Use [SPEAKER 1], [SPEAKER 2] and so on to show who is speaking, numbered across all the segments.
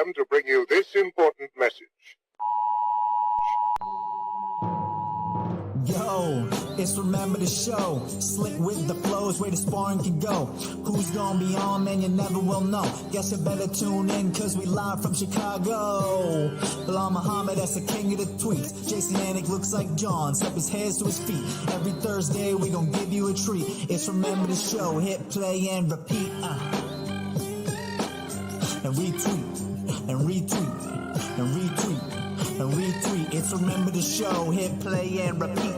[SPEAKER 1] program to bring you this important message.
[SPEAKER 2] Yo, it's Remember the Show. Slick with the flows, where the sparring can go. Who's gonna be on, man, you never will know. Guess you better tune in, cause we live from Chicago. Bilal Muhammad, that's the king of the tweets. Jason Anik looks like John, step his hands to his feet. Every Thursday, we gonna give you a treat. It's Remember the Show, hit play and repeat. And retweet, and retweet, and retweet. And retweet, it's Remember the Show, hit play and repeat.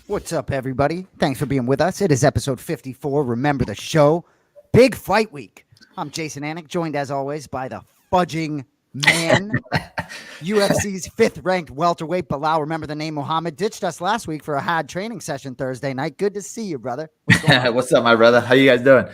[SPEAKER 3] What's up, everybody? Thanks for being with us. It is episode 54, Remember the Show. Big fight week. I'm Jason Anik, joined as always by the fudging man, UFC's fifth-ranked welterweight, Belal. Remember the name Muhammad. Ditched us last week for a hard training session Thursday night. Good to see you, brother.
[SPEAKER 4] What's up, my brother? How you guys doing?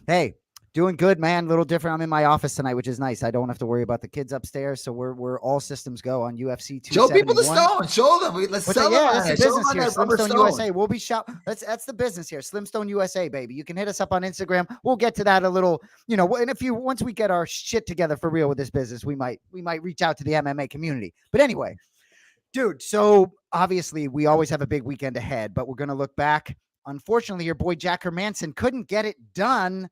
[SPEAKER 3] Hey, doing good, man. A little different. I'm in my office tonight, which is nice. I don't have to worry about the kids upstairs, so we're all systems go on UFC 271.
[SPEAKER 4] Show people the stone. Show them. Let's sell them.
[SPEAKER 3] Yeah, that's the business here. Slimstone USA. We'll be shot. That's the business here. Slimstone USA, baby. You can hit us up on Instagram. We'll get to that a little, and once we get our shit together for real with this business, we might reach out to the MMA community. But anyway, dude, so obviously we always have a big weekend ahead, but we're going to look back. Unfortunately, your boy Jack Hermansson couldn't get it done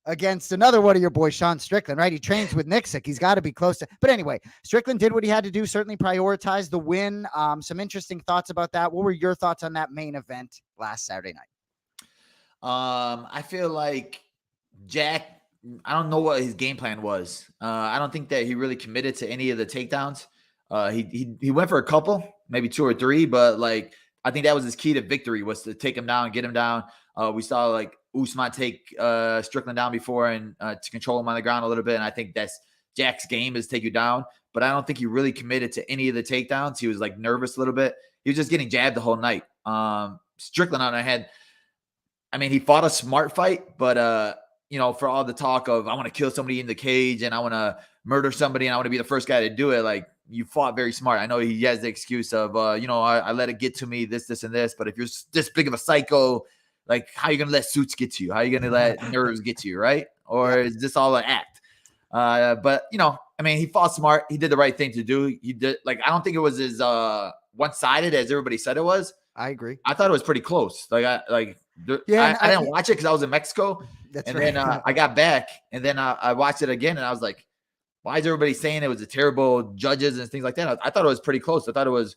[SPEAKER 3] against another one of your boys, Sean Strickland, right? He trains with Nixick. He's got to be close to. But anyway, Strickland did what he had to do, certainly prioritized the win. Some interesting thoughts about that. What were your thoughts on that main event last Saturday night?
[SPEAKER 4] I feel like Jack, I don't know what his game plan was. I don't think that he really committed to any of the takedowns. He went for a couple, maybe two or three, but like I think that was his key to victory, was to take him down, get him down. We saw like Usman take Strickland down before and to control him on the ground a little bit. And I think that's Jack's game, is take you down. But I don't think he really committed to any of the takedowns. He was like nervous a little bit. He was just getting jabbed the whole night. Strickland, on the head, I mean, he fought a smart fight, but for all the talk of I want to kill somebody in the cage and I want to murder somebody and I want to be the first guy to do it, like, you fought very smart. I know he has the excuse of I let it get to me, this and this. But if you're this big of a psycho, like, how are you going to let suits get to you? How are you going to let nerves get to you, right? Or is this all an act? But, he fought smart. He did the right thing to do. He did, like, I don't think it was as one-sided as everybody said it was.
[SPEAKER 3] I agree.
[SPEAKER 4] I thought it was pretty close. I didn't watch it because I was in Mexico. Then I got back, and then I watched it again, and I was like, why is everybody saying it was a terrible judges and things like that? I thought it was pretty close. I thought it was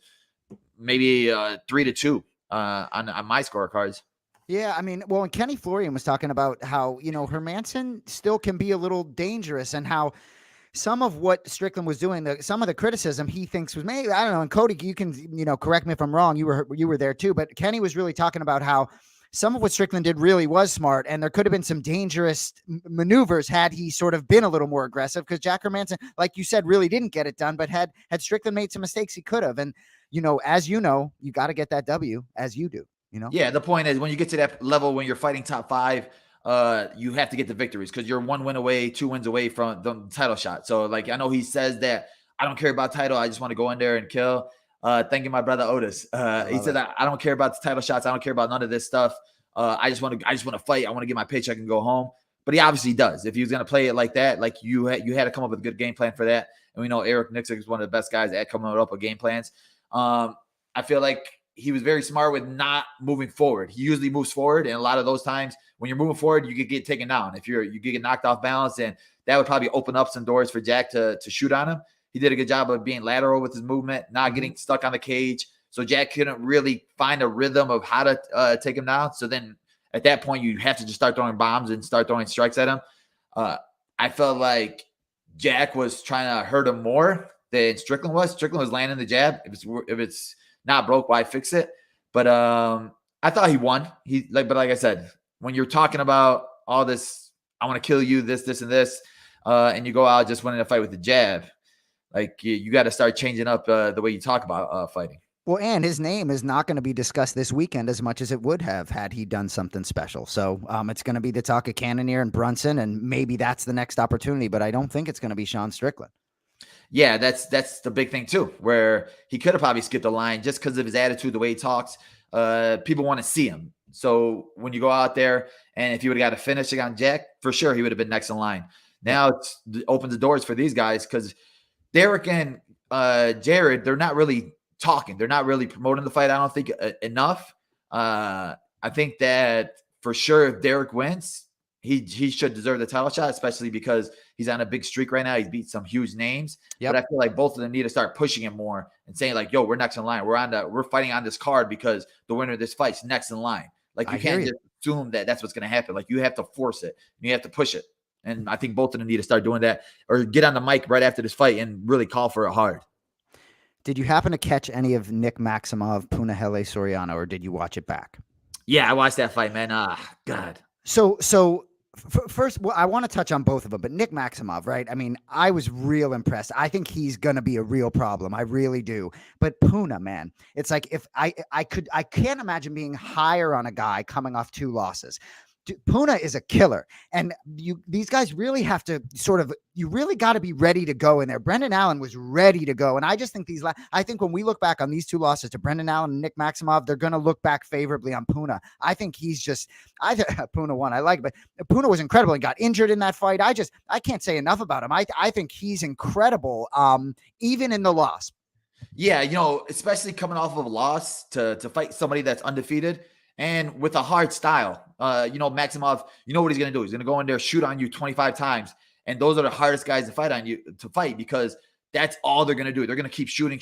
[SPEAKER 4] maybe 3-2 on my scorecards.
[SPEAKER 3] Yeah, and Kenny Florian was talking about how, Hermansson still can be a little dangerous, and how some of what Strickland was doing, some of the criticism he thinks was maybe, I don't know, and Cody, you can, correct me if I'm wrong. You were there too, but Kenny was really talking about how some of what Strickland did really was smart, and there could have been some dangerous maneuvers had he sort of been a little more aggressive, because Jack Hermansson, like you said, really didn't get it done, but had Strickland made some mistakes, he could have. And, as you got to get that W, as you do.
[SPEAKER 4] Yeah, the point is, when you get to that level, when you're fighting top five, you have to get the victories, because you're 1 win away, 2 wins away from the title shot. So, like, I know he says that I don't care about title. I just want to go in there and kill. Thank you, my brother Otis. He said that I don't care about the title shots. I don't care about none of this stuff. I just want to fight. I want to get my paycheck and go home. But he obviously does. If he was going to play it like that, like you had to come up with a good game plan for that. And we know Eric Nixick is one of the best guys at coming up with game plans. I feel like he was very smart with not moving forward. He usually moves forward, and a lot of those times when you're moving forward, you could get taken down. If you get knocked off balance, and that would probably open up some doors for Jack to shoot on him. He did a good job of being lateral with his movement, not getting stuck on the cage. So Jack couldn't really find a rhythm of how to take him down. So then at that point, you have to just start throwing bombs and start throwing strikes at him. I felt like Jack was trying to hurt him more than Strickland was. Strickland was landing the jab. If it's not broke, why fix it? But I thought he won. But like I said, when you're talking about all this, I want to kill you, this, and this, and you go out just winning a fight with the jab, like you got to start changing up the way you talk about fighting.
[SPEAKER 3] Well, and his name is not going to be discussed this weekend as much as it would have had he done something special. So it's going to be the talk of Cannonier and Brunson, and maybe that's the next opportunity. But I don't think it's going to be Sean Strickland.
[SPEAKER 4] Yeah, that's the big thing too, where he could have probably skipped the line just because of his attitude, the way he talks. People want to see him. So when you go out there and if he would have got a finish on Jack, for sure he would have been next in line. Now it opens the doors for these guys because Derek and Jared, they're not really talking. They're not really promoting the fight, I don't think, enough. I think that for sure if Derek wins, he should deserve the title shot, especially because he's on a big streak right now. He's beat some huge names. Yep. But I feel like both of them need to start pushing him more and saying like, yo, we're next in line. We're fighting on this card because the winner of this fight's next in line. Like you can't just assume that that's what's going to happen. Like you have to force it. You have to push it. And I think both of them need to start doing that or get on the mic right after this fight and really call for it hard.
[SPEAKER 3] Did you happen to catch any of Nick Maksimov, Punahele Soriano, or did you watch it back?
[SPEAKER 4] Yeah, I watched that fight, man. God.
[SPEAKER 3] So first, well, I want to touch on both of them, but Nick Maksimov, right? I mean, I was real impressed. I think he's going to be a real problem. I really do. But Puna, man, it's like if I can't imagine being higher on a guy coming off 2 losses. Puna is a killer, and these guys really have to you really got to be ready to go in there. Brendan Allen was ready to go, and I just think I think when we look back on these 2 losses to Brendan Allen and Nick Maksimov, they're going to look back favorably on Puna. I think Puna won. I like it, but Puna was incredible and got injured in that fight. I can't say enough about him. I think he's incredible, even in the loss.
[SPEAKER 4] Yeah, especially coming off of a loss to fight somebody that's undefeated. And with a hard style, Maksimov, you know what he's going to do. He's going to go in there, shoot on you 25 times. And those are the hardest guys to fight because that's all they're going to do. They're going to keep shooting.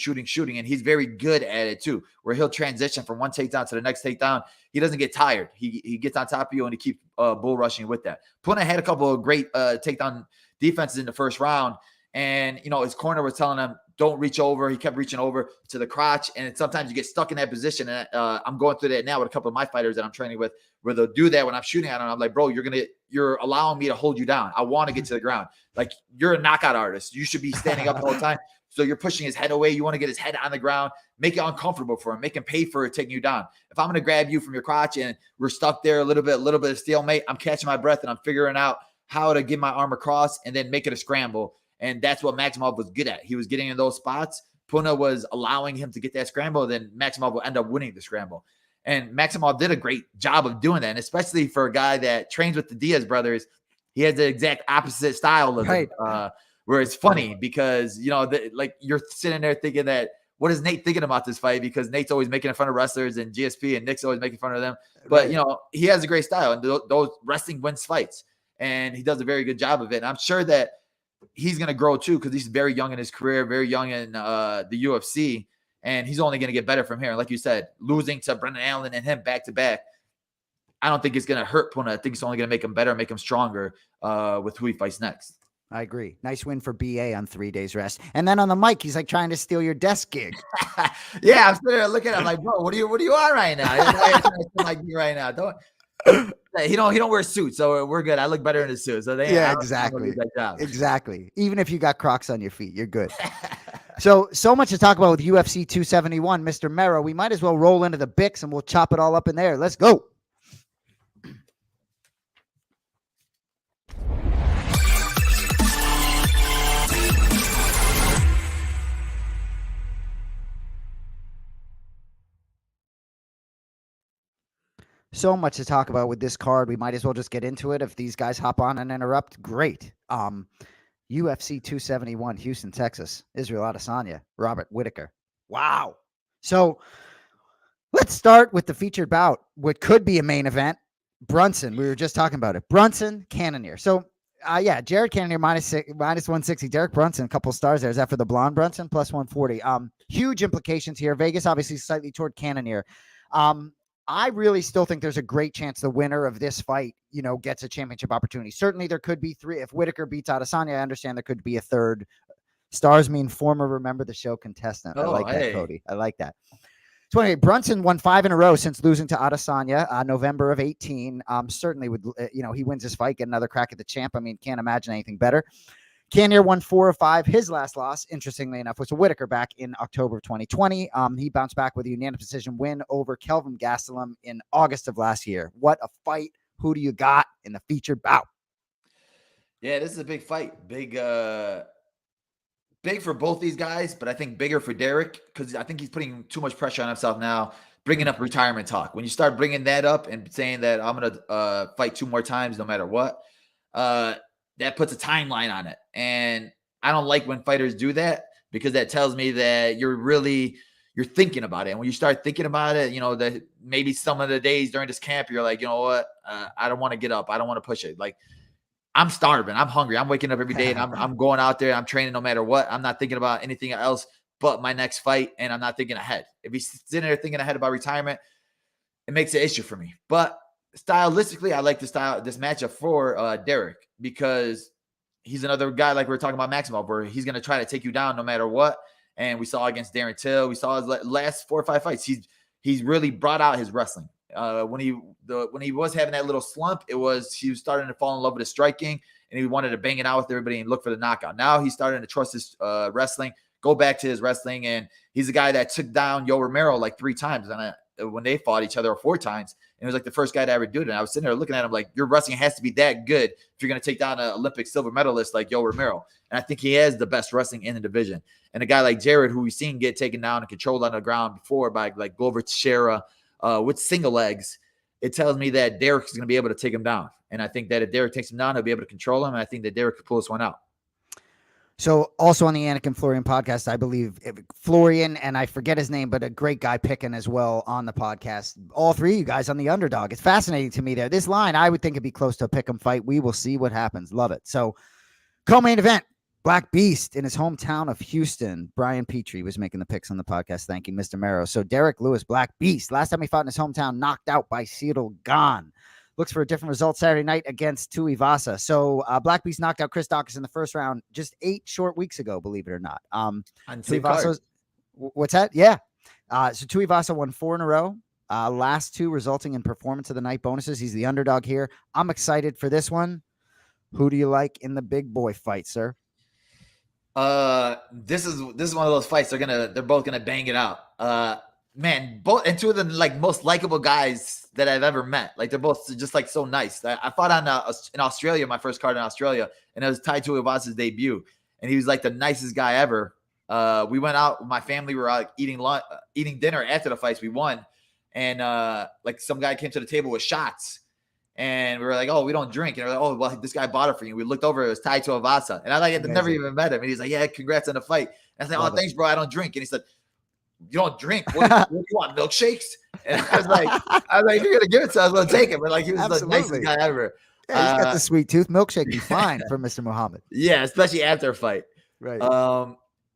[SPEAKER 4] And he's very good at it too, where he'll transition from one takedown to the next takedown. He doesn't get tired. He gets on top of you and he keeps bull rushing with that. Puna had a couple of great takedown defenses in the first round. And, his corner was telling him, don't reach over. He kept reaching over to the crotch. And sometimes you get stuck in that position. And I'm going through that now with a couple of my fighters that I'm training with, where they'll do that when I'm shooting at them. I'm like, bro, you're allowing me to hold you down. I want to get to the ground. Like, you're a knockout artist. You should be standing up the whole time. So you're pushing his head away. You want to get his head on the ground, make it uncomfortable for him, make him pay for it, taking you down. If I'm going to grab you from your crotch and we're stuck there a little bit of stalemate, I'm catching my breath and I'm figuring out how to get my arm across and then make it a scramble. And that's what Maksimov was good at. He was getting in those spots. Puna was allowing him to get that scramble. Then Maksimov will end up winning the scramble. And Maksimov did a great job of doing that. And especially for a guy that trains with the Diaz brothers, he has the exact opposite style of him, where it's funny because, you're sitting there thinking that, what is Nate thinking about this fight? Because Nate's always making fun of wrestlers and GSP and Nick's always making fun of them. But, he has a great style and those wrestling wins fights. And he does a very good job of it. And I'm sure that he's going to grow too because he's very young in his career, very young in the UFC, and he's only going to get better from here. And like you said, losing to Brendan Allen and him back to back, I don't think it's going to hurt Puna. I think it's only going to make him better, make him stronger with who he fights next.
[SPEAKER 3] I agree. Nice win for BA on 3 days rest. And then on the mic, he's like trying to steal your desk gig.
[SPEAKER 4] Yeah, I'm sitting there looking at him like, bro, what are you on right now? Like me right now. He don't wear suits, so we're good. I look better in a suit. So
[SPEAKER 3] exactly. Even if you got Crocs on your feet, you're good. So much to talk about with UFC 271, Mr. Mero. We might as well roll into the Bix and we'll chop it all up in there. Let's go. So much to talk about with this card. We might as well just get into it. If these guys hop on and interrupt, great. UFC 271, Houston, Texas. Israel Adesanya, Robert Whittaker. Wow. So let's start with the featured bout, what could be a main event. Brunson, we were just talking about it. Brunson, Cannonier. So, Jared Cannonier minus 160. Derek Brunson, a couple stars there. Is that for the blonde Brunson? Plus 140. Huge implications here. Vegas obviously slightly toward Cannonier. I really still think there's a great chance the winner of this fight, gets a championship opportunity. Certainly there could be 3. If Whittaker beats Adesanya, I understand there could be a 3rd. Stars mean former Remember the Show contestant. I like that, Cody. I like that. So anyway, Brunson won 5 in a row since losing to Adesanya, November of 18. Certainly would, he wins this fight, get another crack at the champ. I mean, can't imagine anything better. Cannonier won 4 of 5. His last loss, interestingly enough, was to Whittaker back in October of 2020. He bounced back with a unanimous decision win over Kelvin Gastelum in August of last year. What a fight. Who do you got in the featured bout?
[SPEAKER 4] Yeah, this is a big fight. Big big for both these guys, but I think bigger for Derek because I think he's putting too much pressure on himself now, bringing up retirement talk. When you start bringing that up and saying that I'm going to fight 2 more times no matter what, that puts a timeline on it. And I don't like when fighters do that because that tells me that you're thinking about it. And when you start thinking about it, that maybe some of the days during this camp, you're like, you know what? I don't want to get up. I don't want to push it. Like, I'm starving. I'm hungry. I'm waking up every day and I'm going out there. I'm training no matter what. I'm not thinking about anything else but my next fight. And I'm not thinking ahead. If he's sitting there thinking ahead about retirement, it makes an issue for me. But stylistically, I like this matchup for Derek because he's another guy like we were talking about Maksimov, where he's going to try to take you down no matter what. And we saw against Darren Till, we saw his last 4 or 5 fights. He's really brought out his wrestling. When he was having that little slump, he was starting to fall in love with his striking, and he wanted to bang it out with everybody and look for the knockout. Now he's starting to trust his wrestling, go back to his wrestling, and he's a guy that took down Yo Romero like 3 times when they fought each other, or 4 times. And he was like the first guy to ever do it. And I was sitting there looking at him like, your wrestling has to be that good if you're going to take down an Olympic silver medalist like Yo Romero. And I think he has the best wrestling in the division. And a guy like Jared, who we've seen get taken down and controlled on the ground before by like Glover Teixeira with single legs, it tells me that Derek is going to be able to take him down. And I think that if Derek takes him down, he'll be able to control him. And I think that Derek could pull this one out.
[SPEAKER 3] So also on the Anik and Florian podcast, I believe Florian, and I forget his name, but a great guy picking as well on the podcast. All 3 of you guys on the underdog. It's fascinating to me there. This line, I would think it'd be close to a pick 'em fight. We will see what happens. Love it. So co-main event, Black Beast in his hometown of Houston. Brian Petrie was making the picks on the podcast. Thank you, Mr. Mero. So Derek Lewis, Black Beast. Last time he fought in his hometown, knocked out by Cyril Gane. Looks for a different result Saturday night against Tuivasa. So Black Beast knocked out Chris Daukaus in the first round just 8 short weeks ago, believe it or not. What's that? Yeah. So Tuivasa won 4 in a row. Last 2 resulting in performance of the night bonuses. He's the underdog here. I'm excited for this one. Who do you like in the big boy fight, sir?
[SPEAKER 4] This is one of those fights they're both gonna bang it out. Man, both and 2 of the like most likable guys that I've ever met. Like, they're both just like so nice. I fought in Australia, my first card in Australia, and it was tied to Tuivasa's debut, and he was like the nicest guy ever. We went out with my family. We were out eating dinner after the fights. We won, and like some guy came to the table with shots, and we were like, "Oh, we don't drink." And we're like, "Oh, well, this guy bought it for you." We looked over; it was tied to Tuivasa, and I like never even met him. And he's like, "Yeah, congrats on the fight." And I said, "Oh, thanks, bro. I don't drink." And he said, "You don't drink? What do you want, milkshakes?" And I was like, if you're gonna give it to us, we'll take it. But like, he was the nicest guy ever.
[SPEAKER 3] Yeah, he's got the sweet tooth. Milkshake be fine for Mr. Muhammad.
[SPEAKER 4] Yeah, especially after a fight.
[SPEAKER 3] Right.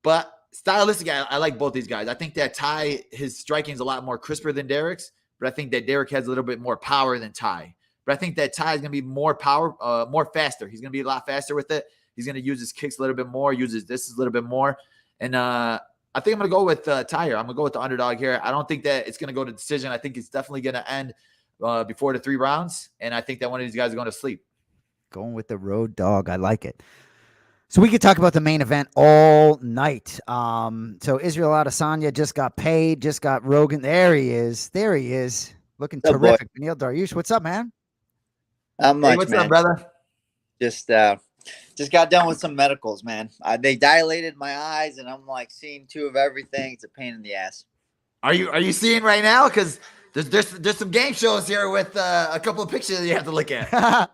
[SPEAKER 4] But stylistically, I like both these guys. I think that Ty, his striking is a lot more crisper than Derek's, but I think that Derek has a little bit more power than Ty. But I think that Ty is gonna be more faster. He's gonna be a lot faster with it. He's gonna use his kicks a little bit more, uses this a little bit more, and I think I'm going to go with Ty here. I'm going to go with the underdog here. I don't think that it's going to go to decision. I think it's definitely going to end before the 3 rounds. And I think that one of these guys is going to sleep.
[SPEAKER 3] Going with the road dog. I like it. So we could talk about the main event all night. So Israel Adesanya just got paid, just got Rogan. There he is. Looking terrific. Beneil Dariush, what's up, man?
[SPEAKER 4] What's up, brother?
[SPEAKER 5] Just got done with some medicals, man. They dilated my eyes, and I'm like seeing 2 of everything. It's a pain in the ass.
[SPEAKER 4] Are you seeing right now? Because there's some game shows here with a couple of pictures that you have to look at.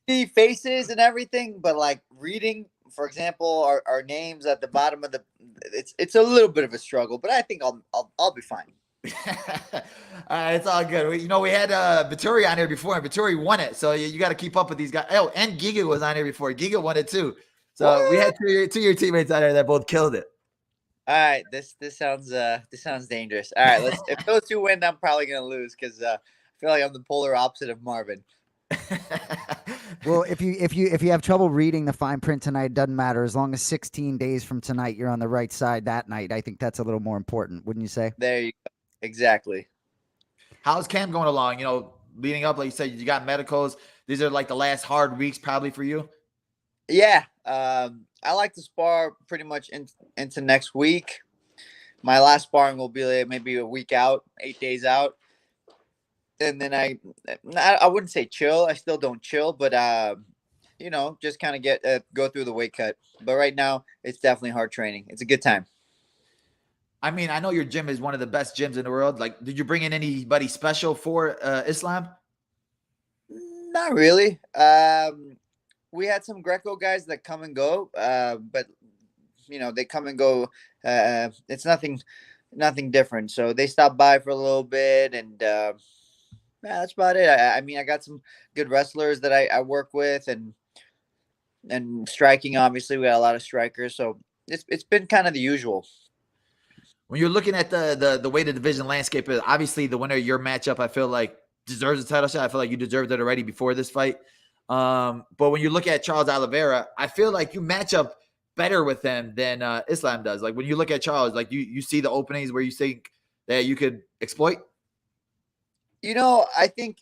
[SPEAKER 5] See faces and everything, but like reading, for example, our names at the bottom of it's a little bit of a struggle, but I think I'll be fine.
[SPEAKER 4] It's all good. We had Vittori on here before, and Vittori won it. So you got to keep up with these guys. Oh, and Giga was on here before. Giga won it too. So we had two of your teammates on there that both killed it.
[SPEAKER 5] All right, this sounds dangerous. All right, if those 2 win, I'm probably gonna lose because I feel like I'm the polar opposite of Marvin.
[SPEAKER 3] Well, if you have trouble reading the fine print tonight, it doesn't matter. As long as 16 days from tonight, you're on the right side that night. I think that's a little more important, wouldn't you say?
[SPEAKER 5] There you go. Exactly.
[SPEAKER 4] How's camp going along? Leading up, like you said, you got medicals. These are like the last hard weeks probably for you.
[SPEAKER 5] Yeah. I like to spar pretty much into next week. My last sparring will be like maybe a week out, 8 days out. And then I wouldn't say chill. I still don't chill, but just kind of go through the weight cut. But right now, it's definitely hard training. It's a good time.
[SPEAKER 4] I mean, I know your gym is one of the best gyms in the world. Like, did you bring in anybody special for Islam?
[SPEAKER 5] Not really. We had some Greco guys that come and go, but they come and go. It's nothing different. So they stopped by for a little bit, and that's about it. I mean, I got some good wrestlers that I work with, and striking. Obviously, we got a lot of strikers, so it's been kind of the usual.
[SPEAKER 4] When you're looking at the way the division landscape is, obviously the winner of your matchup, I feel like deserves a title shot. I feel like you deserved it already before this fight. But when you look at Charles Oliveira, I feel like you match up better with him than Islam does. Like when you look at Charles, like you see the openings where you think that you could exploit.
[SPEAKER 5] I think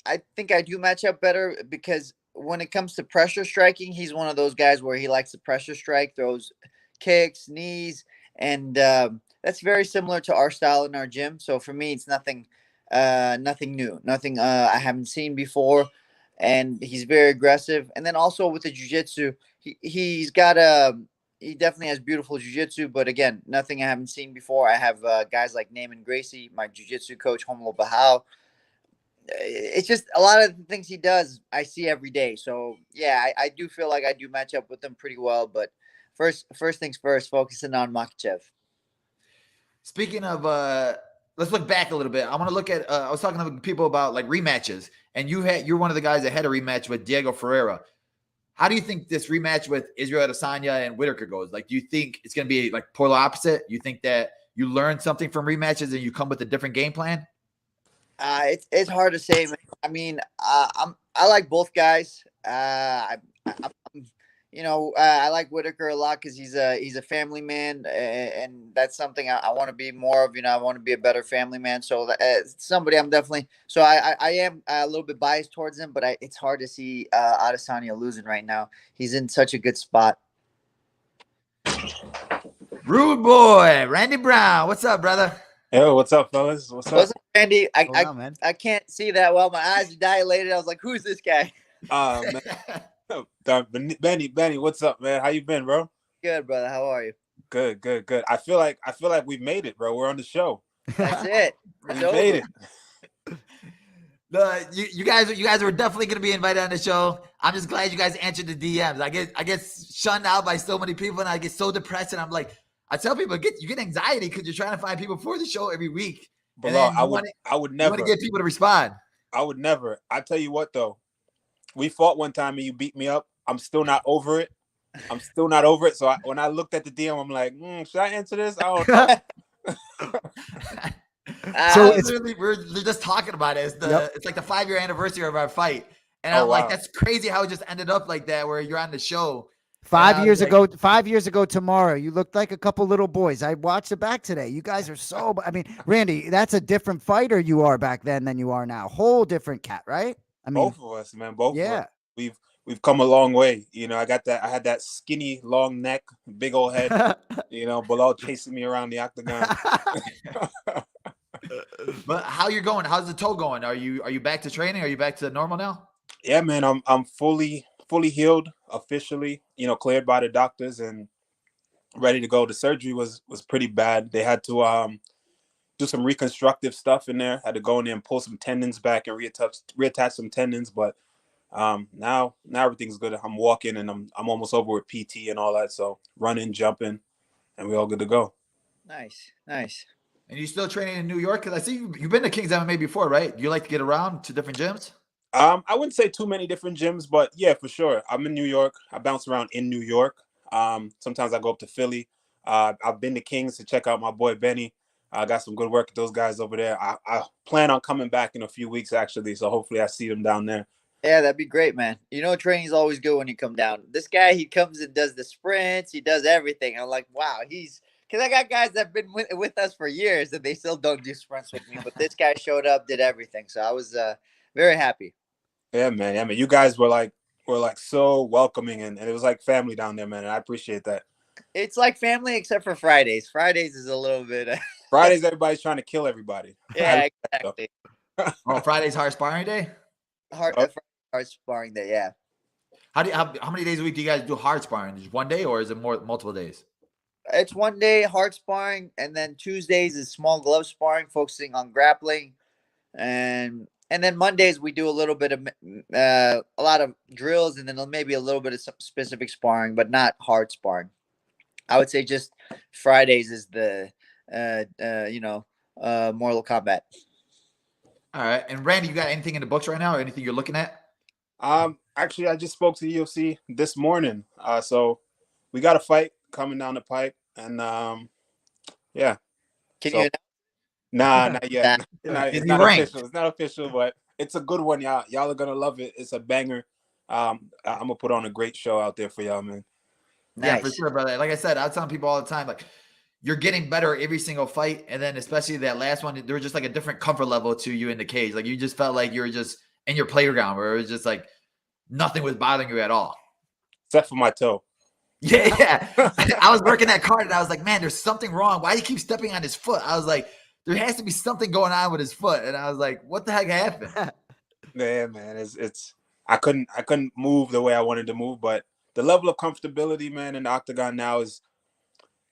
[SPEAKER 5] I do match up better because when it comes to pressure striking, he's one of those guys where he likes to pressure strike, throws kicks, knees, and that's very similar to our style in our gym. So for me, it's nothing new, nothing I haven't seen before, and he's very aggressive. And then also with the jiu-jitsu, he definitely has beautiful jiu-jitsu, but again, nothing I haven't seen before. I have guys like Naaman Gracie, my jiu-jitsu coach, Homo Bahal. It's just a lot of the things he does I see every day. So yeah, I do feel like I do match up with him pretty well. But first things first, focusing on Makhachev.
[SPEAKER 4] Speaking of, let's look back a little bit. I want to look at. I was talking to people about like rematches, and you're one of the guys that had a rematch with Diego Ferreira. How do you think this rematch with Israel Adesanya and Whittaker goes? Like, do you think it's going to be like polar opposite? You think that you learn something from rematches and you come with a different game plan?
[SPEAKER 5] It's hard to say, man. I mean, I like both guys. I like Whittaker a lot because he's a family man, and that's something I want to be more of. I want to be a better family man. So somebody I'm definitely. So I am a little bit biased towards him, but it's hard to see Adesanya losing right now. He's in such a good spot.
[SPEAKER 4] Rude boy, Randy Brown. What's up, brother?
[SPEAKER 6] Yo, what's up, fellas? What's up,
[SPEAKER 5] Randy?
[SPEAKER 3] Man.
[SPEAKER 5] I can't see that well. My eyes are dilated. I was like, who's this guy?
[SPEAKER 6] man. Benny, what's up, man? How you been, bro?
[SPEAKER 5] Good, brother. How are you?
[SPEAKER 6] Good. I feel like we've made it, bro. We're on the show.
[SPEAKER 5] That's it.
[SPEAKER 6] We made it.
[SPEAKER 4] You guys were definitely going to be invited on the show. I'm just glad you guys answered the DMs. I get shunned out by so many people, and I get so depressed. And I'm like, I tell people, you get anxiety because you're trying to find people for the show every week.
[SPEAKER 6] Bilal, I would never.
[SPEAKER 4] You want to get people to respond.
[SPEAKER 6] I would never. I tell you what, though, we fought one time and you beat me up. I'm still not over it. So when I looked at the DM, I'm like, should I answer this? I don't know.
[SPEAKER 4] So we're just talking about it. It's like the 5-year anniversary of our fight, and I'm like, that's crazy how it just ended up like that, where you're on the show.
[SPEAKER 3] 5 years ago tomorrow, you looked like a couple little boys. I watched it back today. You guys are so. I mean, Randy, that's a different fighter you are back then than you are now. Whole different cat, right? I mean,
[SPEAKER 6] both of us, man. Both of us. We've come a long way. I had that skinny, long neck, big old head. Bilal chasing me around the octagon.
[SPEAKER 4] But how you're going? How's the toe going? Are you back to training? Are you back to normal now?
[SPEAKER 6] Yeah, man. I'm fully healed officially. Cleared by the doctors and ready to go. The surgery was pretty bad. They had to do some reconstructive stuff in there. Had to go in there and pull some tendons back and reattach some tendons. But now everything's good. I'm walking and I'm almost over with PT and all that. So running, jumping, and we're all good to go.
[SPEAKER 5] Nice.
[SPEAKER 4] And you still training in New York? Because I see you've been to Kings MMA before, right? You like to get around to different gyms?
[SPEAKER 6] I wouldn't say too many different gyms, but yeah, for sure. I'm in New York. I bounce around in New York. Sometimes I go up to Philly. I've been to Kings to check out my boy Benny. I got some good work with those guys over there. I plan on coming back in a few weeks, actually. So hopefully I see them down there.
[SPEAKER 5] Yeah, that'd be great, man. Training's always good when you come down. This guy, he comes and does the sprints. He does everything. I'm like, wow, because I got guys that have been with us for years and they still don't do sprints with me. But this guy showed up, did everything. So I was very happy.
[SPEAKER 6] Yeah, man. You guys were like so welcoming and it was like family down there, man. And I appreciate that.
[SPEAKER 5] It's like family except for Fridays. Fridays is a little bit.
[SPEAKER 6] Fridays, everybody's trying to kill everybody.
[SPEAKER 5] Yeah, exactly.
[SPEAKER 4] Friday's hard sparring day?
[SPEAKER 5] hard sparring day. Yeah.
[SPEAKER 4] How many days a week do you guys do hard sparring? Just one day, or is it multiple days?
[SPEAKER 5] It's one day hard sparring, and then Tuesdays is small glove sparring, focusing on grappling, and then Mondays we do a little bit of a lot of drills, and then maybe a little bit of some specific sparring, but not hard sparring. I would say just Fridays is the Mortal Kombat.
[SPEAKER 4] All right. And Randy, you got anything in the books right now, or anything you're looking at?
[SPEAKER 6] Actually, I just spoke to the UFC this morning. So we got a fight coming down the pipe, and yeah.
[SPEAKER 5] Can you?
[SPEAKER 6] Nah, not yet. It's not
[SPEAKER 4] ranked?
[SPEAKER 6] official. It's not official, but it's a good one, y'all. Y'all are gonna love it. It's a banger. I'm gonna put on a great show out there for y'all, man.
[SPEAKER 5] Nice.
[SPEAKER 4] Yeah, for sure, brother. Like I said, I was telling people all the time, like, you're getting better every single fight, and then especially that last one, there was just like a different comfort level to you in the cage. Like, you just felt like you were just in your playground, where it was just like nothing was bothering you at all,
[SPEAKER 6] except for my toe.
[SPEAKER 4] Yeah. I was working that card, and I was like, man, there's something wrong. Why do you keep stepping on his foot? I was like, there has to be something going on with his foot, and I was like, what the heck happened?
[SPEAKER 6] Yeah, man, it's I couldn't move the way I wanted to move, but the level of comfortability, man, in the octagon now is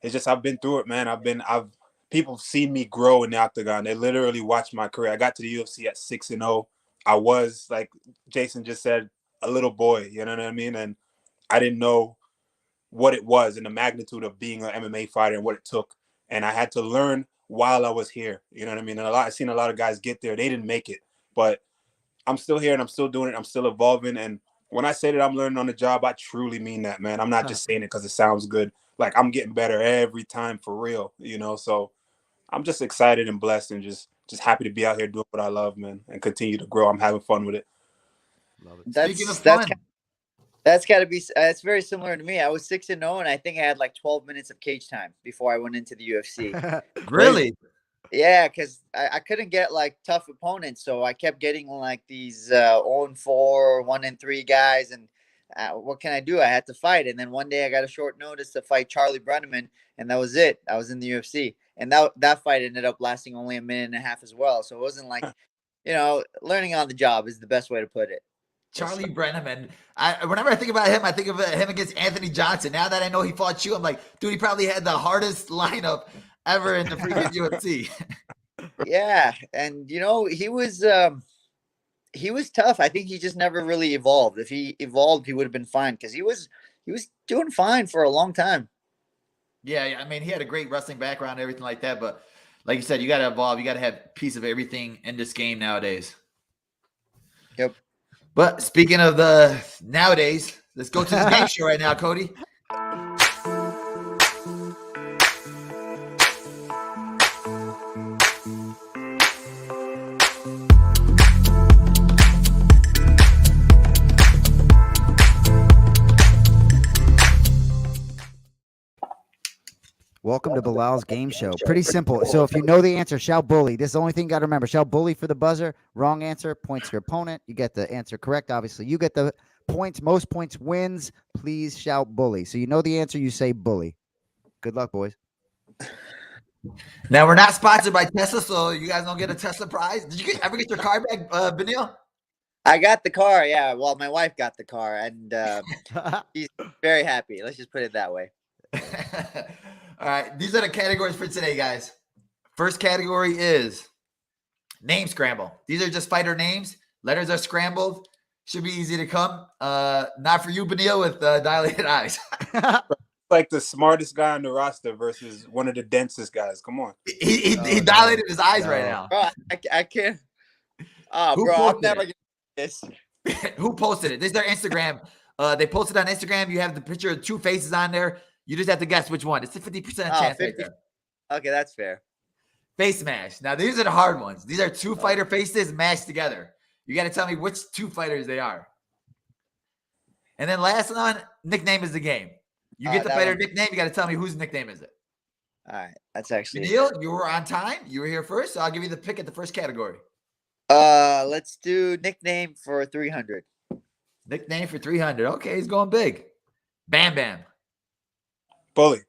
[SPEAKER 6] just, I've been through it, man. People have seen me grow in the octagon. They literally watched my career. I got to the UFC at 6-0. I was, like Jason just said, a little boy, you know what I mean? And I didn't know what it was and the magnitude of being an MMA fighter and what it took. And I had to learn while I was here, you know what I mean? And I've seen a lot of guys get there. They didn't make it, but I'm still here and I'm still doing it. I'm still evolving. And when I say that I'm learning on the job, I truly mean that, man. I'm not just saying it because it sounds good. Like, I'm getting better every time for real, you know? So I'm just excited and blessed and just happy to be out here doing what I love, man, and continue to grow. I'm having fun with it.
[SPEAKER 4] Love it. Speaking of fun,
[SPEAKER 5] that's got to be. It's very similar to me. I was 6-0, and I think I had like 12 minutes of cage time before I went into the UFC.
[SPEAKER 4] Really?
[SPEAKER 5] Yeah, because I couldn't get like tough opponents, so I kept getting like these 0-4, 1-3 guys, and what can I do? I had to fight, and then one day I got a short notice to fight Charlie Brenneman, and that was it. I was in the UFC, and that fight ended up lasting only a minute and a half as well. So it wasn't like, learning on the job is the best way to put it.
[SPEAKER 4] Charlie Brenneman. Whenever I think about him, I think of him against Anthony Johnson. Now that I know he fought you, I'm like, dude, he probably had the hardest lineup ever in the freaking UFC.
[SPEAKER 5] Yeah, and he was tough. I think he just never really evolved. If he evolved, he would have been fine because he was doing fine for a long time.
[SPEAKER 4] Yeah, I mean, he had a great wrestling background and everything like that, but like you said, you got to evolve. You got to have a piece of everything in this game nowadays.
[SPEAKER 5] Yep.
[SPEAKER 4] But speaking of the nowadays, let's go to the game show right now, Cody.
[SPEAKER 3] Welcome to Bilal's game show. Pretty simple. So if you know the answer, shout bully. This is the only thing you got to remember. Shout bully for the buzzer. Wrong answer, points your opponent. You get the answer correct, obviously. You get the points. Most points wins. Please shout bully. So you know the answer, you say bully. Good luck, boys.
[SPEAKER 4] Now, we're not sponsored by Tesla, so you guys don't get a Tesla prize. Did you ever get your car back, Beneil?
[SPEAKER 5] I got the car, yeah. Well, my wife got the car, and she's very happy. Let's just put it that way.
[SPEAKER 4] All right, these are the categories for today, guys. First category is name scramble. These are just fighter names. Letters are scrambled. Should be easy to come. Not for you, Beneil, with dilated eyes.
[SPEAKER 6] Like the smartest guy on the roster versus one of the densest guys. Come on.
[SPEAKER 4] He dilated his eyes right now.
[SPEAKER 5] Bro, I can't. Bro, I'm never going to do this.
[SPEAKER 4] Who posted it? This is their Instagram. They posted on Instagram. You have the picture of two faces on there. You just have to guess which one. It's a 50% chance.
[SPEAKER 5] 50.
[SPEAKER 4] Right there.
[SPEAKER 5] Okay, that's fair.
[SPEAKER 4] Face mash. Now, these are the hard ones. These are two fighter faces mashed together. You got to tell me which two fighters they are. And then last one, nickname is the game. You get the fighter nickname. You got to tell me whose nickname is it.
[SPEAKER 5] All right. That's actually.
[SPEAKER 4] Beneil, you were on time. You were here first. So I'll give you the pick at the first category.
[SPEAKER 5] Let's do nickname for 300.
[SPEAKER 4] Nickname for 300. Okay, he's going big. Bam Bam.
[SPEAKER 6] Bully.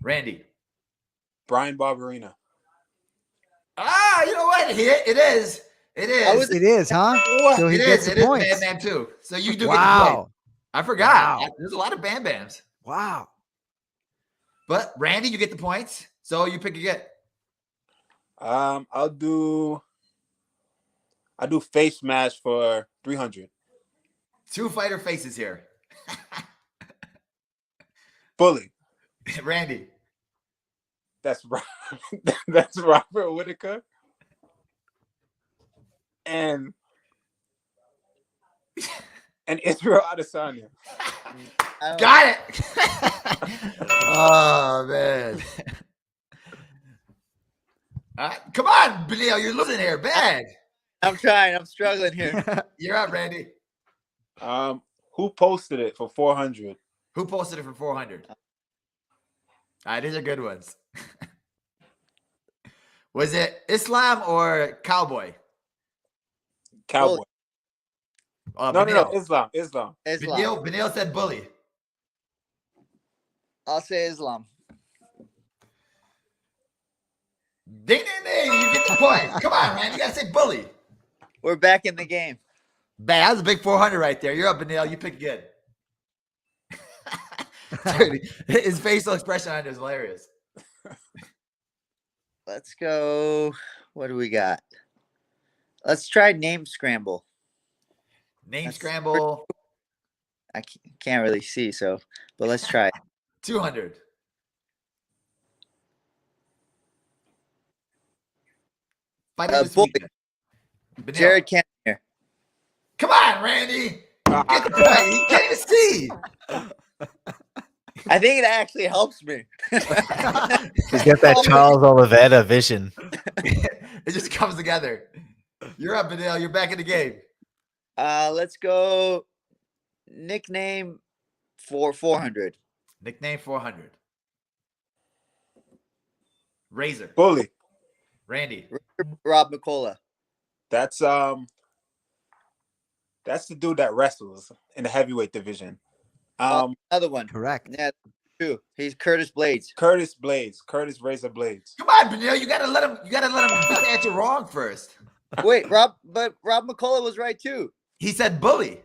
[SPEAKER 4] Randy.
[SPEAKER 6] Brian Barberina.
[SPEAKER 4] You know what? It is. It is.
[SPEAKER 3] It is, huh? So he
[SPEAKER 4] It
[SPEAKER 3] gets
[SPEAKER 4] is.
[SPEAKER 3] the
[SPEAKER 4] It
[SPEAKER 3] points.
[SPEAKER 4] is Bam Bam too. So you do get the point.
[SPEAKER 3] Wow.
[SPEAKER 4] I forgot.
[SPEAKER 3] Wow.
[SPEAKER 4] There's a lot of Bam Bams.
[SPEAKER 3] Wow.
[SPEAKER 4] But Randy, you get the points. So you pick again.
[SPEAKER 6] I'll do face smash for 300.
[SPEAKER 4] 2 fighter faces here.
[SPEAKER 6] Fully.
[SPEAKER 4] Randy.
[SPEAKER 6] That's that's Robert Whittaker. And Israel Adesanya.
[SPEAKER 4] Got it. Oh man. Come on, Beneil, you're losing here. Bad.
[SPEAKER 5] I'm trying. I'm struggling here.
[SPEAKER 4] You're up, Randy.
[SPEAKER 6] Who posted it for 400?
[SPEAKER 4] Who posted it for 400? All right, these are good ones. Was it Islam or Cowboy?
[SPEAKER 6] Cowboy. No, Islam.
[SPEAKER 5] Islam.
[SPEAKER 4] Beneil said bully.
[SPEAKER 5] I'll say Islam.
[SPEAKER 4] Ding, ding, ding. You get the point. Come on, man. You got to say bully.
[SPEAKER 5] We're back in the game.
[SPEAKER 4] Bang, that was a big 400 right there. You're up, Beneil. You pick good. Dude, his facial expression on it is hilarious.
[SPEAKER 5] Let's go. What do we got? Let's try name scramble.
[SPEAKER 4] Name scramble.
[SPEAKER 5] I can't really see, but let's try it.
[SPEAKER 4] 200.
[SPEAKER 5] Bully. Jared Cannonier.
[SPEAKER 4] Come on, Randy. Get the point. You can't even see.
[SPEAKER 5] I think it actually helps me.
[SPEAKER 7] Just get that Charles Oliveira vision.
[SPEAKER 4] It just comes together. You're up, Beneil. You're back in the game.
[SPEAKER 5] Let's go. Nickname for 400.
[SPEAKER 4] Nickname 400. Razor.
[SPEAKER 6] Bully.
[SPEAKER 4] Randy.
[SPEAKER 5] Rob McCullough.
[SPEAKER 6] That's the dude that wrestles in the heavyweight division.
[SPEAKER 5] Another one.
[SPEAKER 3] Correct.
[SPEAKER 5] Yeah, two. He's Curtis Blades.
[SPEAKER 6] Curtis Razor Blades.
[SPEAKER 4] Come on, Beneil. You gotta let him answer wrong first.
[SPEAKER 5] Wait, Rob McCullough was right too.
[SPEAKER 4] He said bully.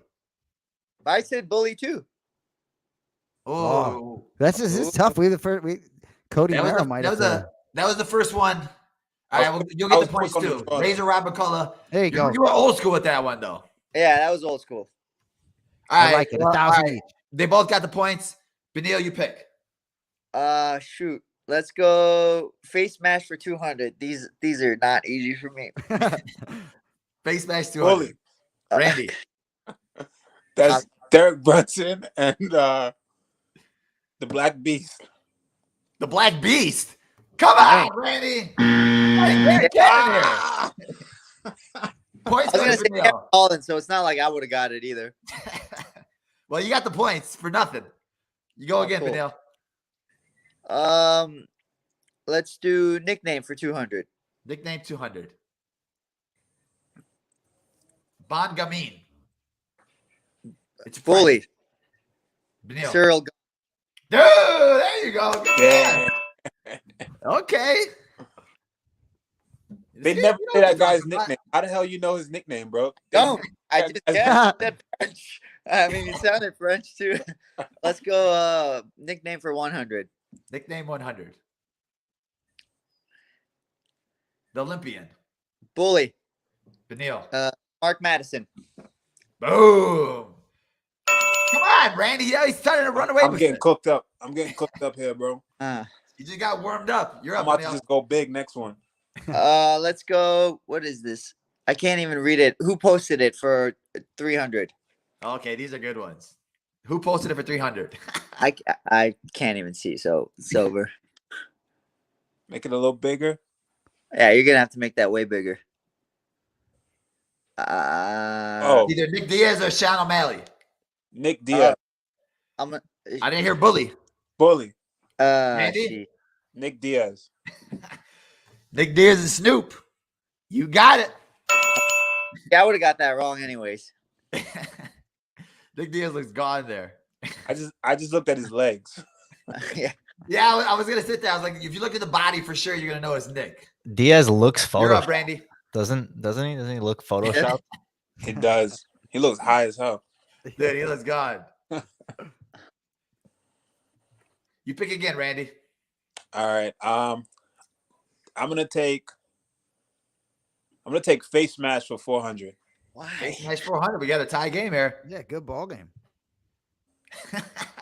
[SPEAKER 5] I said bully too.
[SPEAKER 4] Oh,
[SPEAKER 3] this is tough. Cody Mara might have to.
[SPEAKER 4] That was the first one. All right, you'll get the points too. Razor Rob McCullough.
[SPEAKER 3] There you go.
[SPEAKER 4] You were old school with that one though.
[SPEAKER 5] Yeah, that was old school.
[SPEAKER 4] All right,
[SPEAKER 3] I like it. 1,000 each.
[SPEAKER 4] They both got the points. Beneil, you pick.
[SPEAKER 5] Shoot. Let's go face mash for 200. These are not easy for me.
[SPEAKER 4] Face mash 200. Randy.
[SPEAKER 6] That's Derek Brunson and the Black Beast.
[SPEAKER 4] The Black Beast. Come on, Randy. Get in here. Points
[SPEAKER 5] I was
[SPEAKER 4] for
[SPEAKER 5] gonna say
[SPEAKER 4] Beneil.
[SPEAKER 5] Rollins, so it's not like I would have got it either.
[SPEAKER 4] Well, you got the points for nothing. You go again,
[SPEAKER 5] cool.
[SPEAKER 4] Beneil.
[SPEAKER 5] Let's do nickname for 200.
[SPEAKER 4] Nickname 200. Bon Gamin. It's
[SPEAKER 5] Bully.
[SPEAKER 4] Beneil.
[SPEAKER 5] Cyril.
[SPEAKER 4] Dude, there you go. Good
[SPEAKER 6] Yeah.
[SPEAKER 4] man. Okay.
[SPEAKER 6] They
[SPEAKER 4] See,
[SPEAKER 6] never
[SPEAKER 4] you
[SPEAKER 6] say
[SPEAKER 4] know
[SPEAKER 6] that guy's
[SPEAKER 4] what you're talking
[SPEAKER 6] nickname. How the hell you know his nickname, bro?
[SPEAKER 5] No, I just
[SPEAKER 6] Yeah.
[SPEAKER 5] said French. I mean, it sounded French too. Let's go. Nickname for 100.
[SPEAKER 4] about. Nickname 100. The Olympian.
[SPEAKER 5] Bully.
[SPEAKER 4] Beneil.
[SPEAKER 5] Mark Madison.
[SPEAKER 4] Boom. Come on, Randy. Yeah, he's starting to run away
[SPEAKER 6] I'm
[SPEAKER 4] with
[SPEAKER 6] getting
[SPEAKER 4] it.
[SPEAKER 6] cooked up. I'm getting cooked up here, bro.
[SPEAKER 4] You just got warmed up. You're
[SPEAKER 6] I'm
[SPEAKER 4] up,
[SPEAKER 6] about to
[SPEAKER 4] Beneil.
[SPEAKER 6] just go big next one.
[SPEAKER 5] Let's go. What is this? I can't even read it. Who posted it for 300?
[SPEAKER 4] Okay, these are good ones. Who posted it for 300?
[SPEAKER 5] I can't even see. So it's over.
[SPEAKER 6] Make it a little bigger.
[SPEAKER 5] Yeah, you're gonna have to make that way bigger.
[SPEAKER 4] Either Nick Diaz or Sean O'Malley.
[SPEAKER 6] Nick Diaz.
[SPEAKER 5] I
[SPEAKER 4] I didn't hear bully.
[SPEAKER 6] Bully.
[SPEAKER 4] Randy?
[SPEAKER 6] Nick Diaz.
[SPEAKER 4] Nick Diaz and Snoop. You got it.
[SPEAKER 5] Yeah, I would have got that wrong anyways.
[SPEAKER 4] Nick Diaz looks gone there.
[SPEAKER 6] I just looked at his legs.
[SPEAKER 5] Yeah.
[SPEAKER 4] Yeah, I was gonna sit there. I was like, if you look at the body for sure, you're gonna know it's Nick.
[SPEAKER 7] Diaz looks
[SPEAKER 4] You're up,
[SPEAKER 7] photoshopped.
[SPEAKER 4] Randy.
[SPEAKER 7] Doesn't he? Doesn't he look photoshopped?
[SPEAKER 6] He does. He looks high as hell.
[SPEAKER 4] Dude, he looks gone. You pick again, Randy.
[SPEAKER 6] All right. I'm gonna take face mash for 400.
[SPEAKER 4] Why? Nice 400. We got a tie game here.
[SPEAKER 3] Yeah, good ball game.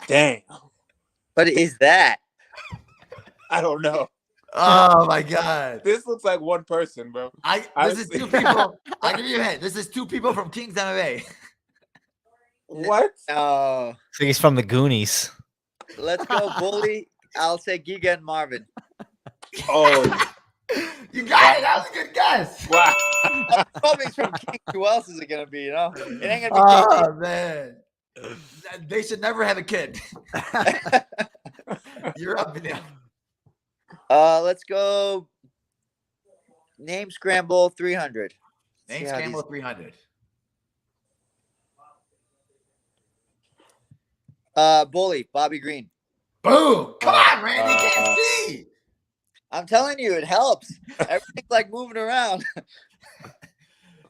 [SPEAKER 6] Dang.
[SPEAKER 5] What is that?
[SPEAKER 6] I don't know.
[SPEAKER 4] Oh my god.
[SPEAKER 6] This looks like one person, bro.
[SPEAKER 4] This is two people. I'll give you a hint. This is two people from Kings MMA.
[SPEAKER 6] What?
[SPEAKER 5] Oh,
[SPEAKER 7] I think he's from the Goonies.
[SPEAKER 5] let's go, Bully. I'll say Giga and Marvin.
[SPEAKER 6] Oh,
[SPEAKER 4] You got it. That was a good guess.
[SPEAKER 6] wow.
[SPEAKER 5] Something's from King. Who else is it gonna be? It ain't gonna be.
[SPEAKER 4] Oh man. They should never have a kid. You're up now.
[SPEAKER 5] Let's go. Name scramble 300.
[SPEAKER 4] Name scramble 300.
[SPEAKER 5] Bully Bobby Green.
[SPEAKER 4] Boom! Come on, Randy. Can't see.
[SPEAKER 5] I'm telling you, it helps. Everything's like moving around.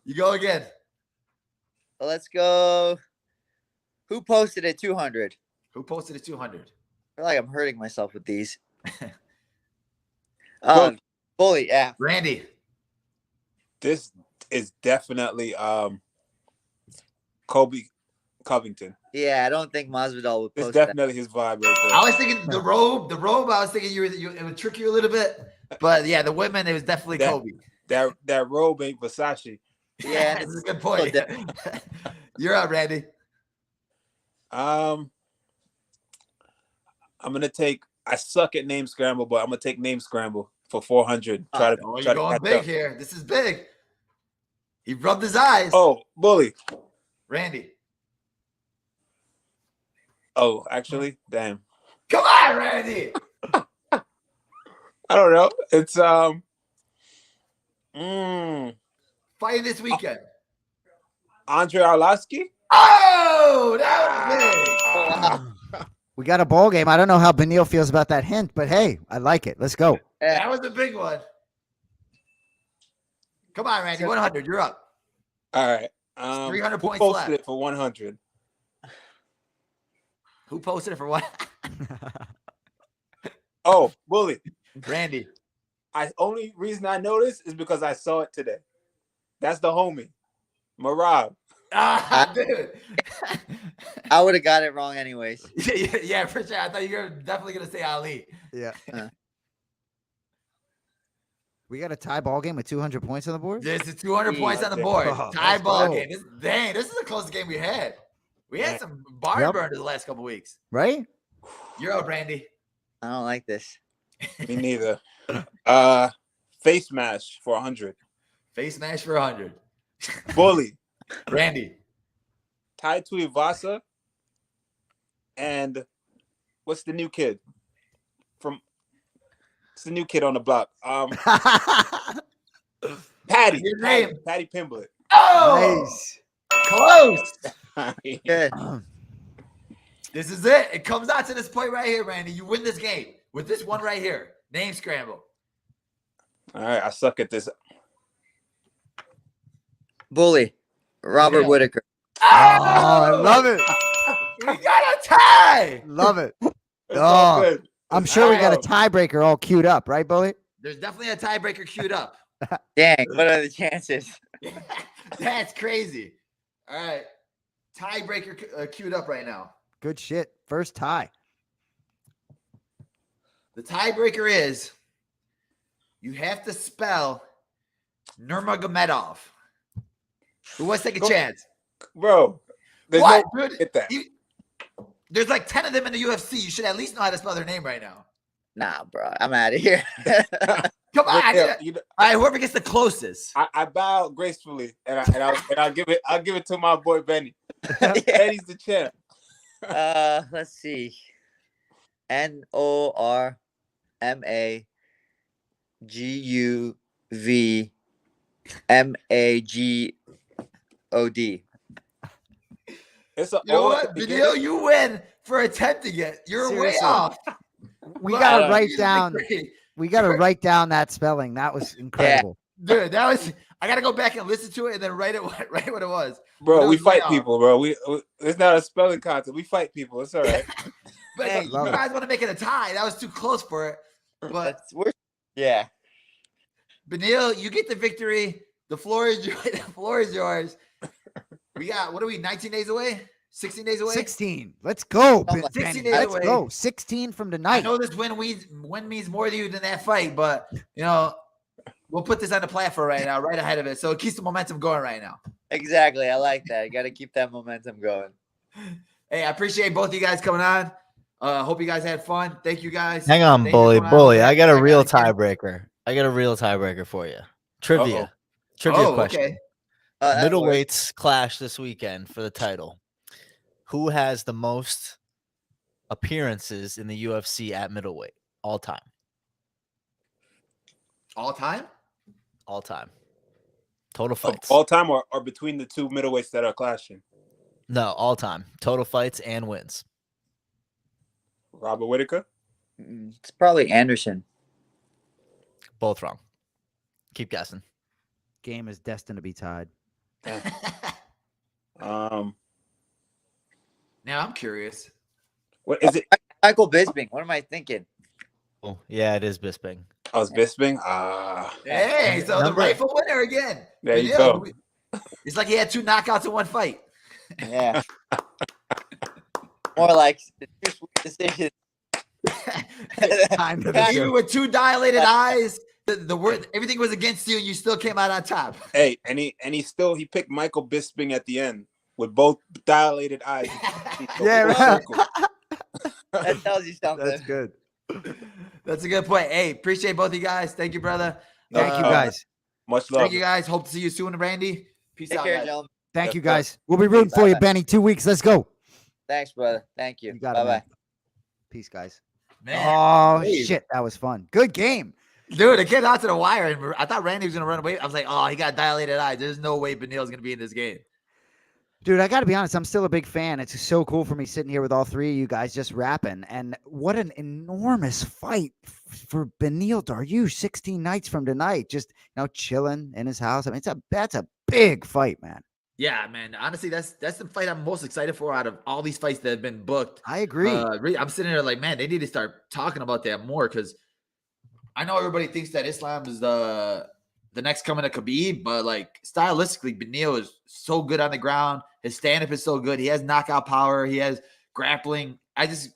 [SPEAKER 4] You go again.
[SPEAKER 5] Let's go. Who posted at 200?
[SPEAKER 4] Who posted a 200?
[SPEAKER 5] I feel like I'm hurting myself with these.
[SPEAKER 6] Bully.
[SPEAKER 5] Bully, yeah.
[SPEAKER 4] Randy.
[SPEAKER 6] This is definitely Kobe Covington.
[SPEAKER 5] Yeah, I don't think Masvidal would
[SPEAKER 6] It's
[SPEAKER 5] post
[SPEAKER 6] definitely his vibe right there.
[SPEAKER 4] I was thinking the robe. I was thinking it would trick you a little bit. But yeah, the women, it was definitely Kobe.
[SPEAKER 6] That robe ain't Versace.
[SPEAKER 5] that. Yeah,
[SPEAKER 4] That's a good point. You're up, Randy.
[SPEAKER 6] I'm gonna take. I suck at name scramble, but I'm gonna take name scramble for 400.
[SPEAKER 4] You're going big here. This is big. He rubbed his eyes.
[SPEAKER 6] Oh, Bully.
[SPEAKER 4] Randy.
[SPEAKER 6] Oh, actually, damn.
[SPEAKER 4] Come on, Randy.
[SPEAKER 6] I don't know. It's
[SPEAKER 4] Fighting this weekend.
[SPEAKER 6] Andre Arlovsky.
[SPEAKER 4] Oh, that was big.
[SPEAKER 3] We got a ball game. I don't know how Beneil feels about that hint, but hey, I like it. Let's go.
[SPEAKER 4] That was a big one. Come on, Randy. 100. You're up.
[SPEAKER 6] All right.
[SPEAKER 4] 300
[SPEAKER 6] who
[SPEAKER 4] points
[SPEAKER 6] posted
[SPEAKER 4] left.
[SPEAKER 6] it for 100?
[SPEAKER 4] Who posted it for what?
[SPEAKER 6] Oh, Bully.
[SPEAKER 4] Randy.
[SPEAKER 6] Only reason I know this is because I saw it today. That's the homie, Marab.
[SPEAKER 4] Dude.
[SPEAKER 5] I would have got it wrong anyways.
[SPEAKER 4] Yeah, for sure. I thought you were definitely going to say Ali.
[SPEAKER 3] Yeah. We got a tie ball game with 200 points on the board.
[SPEAKER 4] This is 200 points on the board.
[SPEAKER 3] Oh,
[SPEAKER 4] Tie
[SPEAKER 3] let's
[SPEAKER 4] ball
[SPEAKER 3] go.
[SPEAKER 4] game. This is the closest game we had. We had some barn burners the last couple weeks.
[SPEAKER 3] Right?
[SPEAKER 4] You're up, Randy.
[SPEAKER 5] I don't like this.
[SPEAKER 6] Me neither. Face mash for 100.
[SPEAKER 4] Face mash for 100.
[SPEAKER 6] Bully.
[SPEAKER 4] Randy.
[SPEAKER 6] Tai Tuivasa. And what's the new kid? It's the new kid on the block. Patty.
[SPEAKER 4] Your name.
[SPEAKER 6] Patty Pimblett.
[SPEAKER 4] Oh,
[SPEAKER 3] Nice.
[SPEAKER 4] close.
[SPEAKER 5] Good.
[SPEAKER 4] This is it. It comes out to this point right here, Randy. You win this game with this one right here. Name scramble.
[SPEAKER 6] All right, I suck at this.
[SPEAKER 5] Bully. Robert Whittaker.
[SPEAKER 3] Oh, I love it.
[SPEAKER 4] We got a tie.
[SPEAKER 3] Love it.
[SPEAKER 6] It's all
[SPEAKER 3] Oh,
[SPEAKER 6] good.
[SPEAKER 3] I'm sure we got a tiebreaker all queued up, right, Bully?
[SPEAKER 4] There's definitely a tiebreaker queued up.
[SPEAKER 5] Dang, what are the chances?
[SPEAKER 4] That's crazy. All right. Tiebreaker queued up right now.
[SPEAKER 3] Good shit. First tie.
[SPEAKER 4] The tiebreaker is you have to spell Nurmagomedov. Who wants to take a chance?
[SPEAKER 6] Bro, there's
[SPEAKER 4] What,
[SPEAKER 6] no
[SPEAKER 4] dude?
[SPEAKER 6] get that.
[SPEAKER 4] There's like 10 of them in the UFC. You should at least know how to spell their name right now.
[SPEAKER 5] Nah, bro. I'm out of here.
[SPEAKER 4] Come on.
[SPEAKER 6] Yeah,
[SPEAKER 4] All right, whoever gets the closest.
[SPEAKER 6] I bow gracefully, and I'll give it to my boy Benny. Benny's the champ.
[SPEAKER 5] Let's see. Normaguvod.
[SPEAKER 6] It's a
[SPEAKER 4] You know what? Beneil, you win for attempting it. You're way
[SPEAKER 3] Seriously.
[SPEAKER 4] off.
[SPEAKER 3] We gotta
[SPEAKER 4] Wow.
[SPEAKER 3] write
[SPEAKER 4] You
[SPEAKER 3] down.
[SPEAKER 4] did great.
[SPEAKER 3] We gotta write down that spelling. That was incredible.
[SPEAKER 4] Dude, that was. I gotta go back and listen to it and then write what it was.
[SPEAKER 6] Bro, we
[SPEAKER 4] was way
[SPEAKER 6] fight
[SPEAKER 4] off.
[SPEAKER 6] people, bro. It's not a spelling contest. We fight people. It's all right.
[SPEAKER 4] But
[SPEAKER 5] Hey,
[SPEAKER 4] you
[SPEAKER 3] love it.
[SPEAKER 4] guys want to make it a tie. That was too close for it. But
[SPEAKER 5] Yeah.
[SPEAKER 4] Beneil, you get the victory. The floor is yours. The floor is yours. We got, what are we, 19 days away? 16 days away?
[SPEAKER 3] 16. Let's go.
[SPEAKER 5] Oh,
[SPEAKER 4] 16
[SPEAKER 3] Benny.
[SPEAKER 4] days
[SPEAKER 3] Let's
[SPEAKER 4] away.
[SPEAKER 3] go. 16 from
[SPEAKER 4] I
[SPEAKER 3] tonight.
[SPEAKER 4] know this win means more to you than that fight, but, we'll put this on the platform right now, right ahead of it. So it keeps the momentum going right now.
[SPEAKER 5] Exactly. I like that. You got to keep that momentum going.
[SPEAKER 4] Hey, I appreciate both of you guys coming on. Hope you guys had fun. Thank you guys.
[SPEAKER 7] Hang on,
[SPEAKER 4] Thank you for coming on.
[SPEAKER 7] bully. I got a real
[SPEAKER 4] again.
[SPEAKER 7] tiebreaker. I got a real tiebreaker for you. Trivia.
[SPEAKER 6] Uh-oh.
[SPEAKER 7] Trivia question.
[SPEAKER 4] Okay.
[SPEAKER 5] That works.
[SPEAKER 7] Middleweights clash this weekend for the title. Who has the most appearances in the UFC at middleweight all time?
[SPEAKER 4] All time?
[SPEAKER 7] All time. Total fights.
[SPEAKER 6] All time or between the two middleweights that are clashing?
[SPEAKER 7] No, all time. Total fights and wins.
[SPEAKER 6] Robert Whittaker?
[SPEAKER 5] It's probably Anderson.
[SPEAKER 7] Both wrong. Keep guessing.
[SPEAKER 3] Game is destined to be tied.
[SPEAKER 6] Um,
[SPEAKER 4] Now I'm curious.
[SPEAKER 6] what is it?
[SPEAKER 5] Michael Bisping. What am I thinking?
[SPEAKER 7] Oh, yeah, it is Bisping.
[SPEAKER 6] Oh, it's Bisping.
[SPEAKER 4] Hey, so the
[SPEAKER 7] Number-
[SPEAKER 4] rightful winner again.
[SPEAKER 6] There you
[SPEAKER 4] Yeah,
[SPEAKER 6] go.
[SPEAKER 4] It's like he had 2 knockouts in one fight.
[SPEAKER 5] Yeah. More like two sweet decisions.
[SPEAKER 3] Time to the
[SPEAKER 4] Even
[SPEAKER 3] show.
[SPEAKER 4] with 2 dilated eyes, the word everything was against you, and you still came out on top.
[SPEAKER 6] Hey, and he picked Michael Bisping at the end with both dilated eyes.
[SPEAKER 3] Yeah,
[SPEAKER 6] Full
[SPEAKER 3] right.
[SPEAKER 6] circle.
[SPEAKER 5] That tells you something.
[SPEAKER 3] That's good.
[SPEAKER 4] That's a good point. Hey, appreciate both of you guys. Thank you, brother.
[SPEAKER 3] Thank you, guys.
[SPEAKER 6] Much love.
[SPEAKER 4] Thank you, guys. Hope to see you soon, Randy. Peace
[SPEAKER 5] Take
[SPEAKER 4] out,
[SPEAKER 5] care,
[SPEAKER 4] guys.
[SPEAKER 5] gentlemen.
[SPEAKER 3] Thank you,
[SPEAKER 6] Yes,
[SPEAKER 3] guys. We'll be rooting for you,
[SPEAKER 5] Bye-bye.
[SPEAKER 3] Benny. 2 weeks. Let's go.
[SPEAKER 5] Thanks, brother. Thank you.
[SPEAKER 3] You got it,
[SPEAKER 5] Bye-bye.
[SPEAKER 3] man. Peace, guys.
[SPEAKER 4] Man,
[SPEAKER 3] Oh,
[SPEAKER 4] hey.
[SPEAKER 3] shit. That was fun. Good game.
[SPEAKER 4] dude, it came out to the wire, and I thought Randy was gonna run away. I was like, oh, he got dilated eyes. There's no way Beneil's gonna be in this game.
[SPEAKER 3] Dude, I got to be honest. I'm still a big fan. It's so cool for me sitting here with all three of you guys just rapping. And what an enormous fight for Beneil Dariush. 16 nights from tonight, just chilling in his house. I mean, that's a big fight, man.
[SPEAKER 4] Yeah, man. Honestly, that's the fight I'm most excited for out of all these fights that have been booked.
[SPEAKER 3] I agree.
[SPEAKER 4] I'm sitting there like, man, they need to start talking about that more, because I know everybody thinks that Islam is the next coming to Khabib, but like stylistically, Beneil is so good on the ground. His stand-up is so good. He has knockout power. He has grappling. I was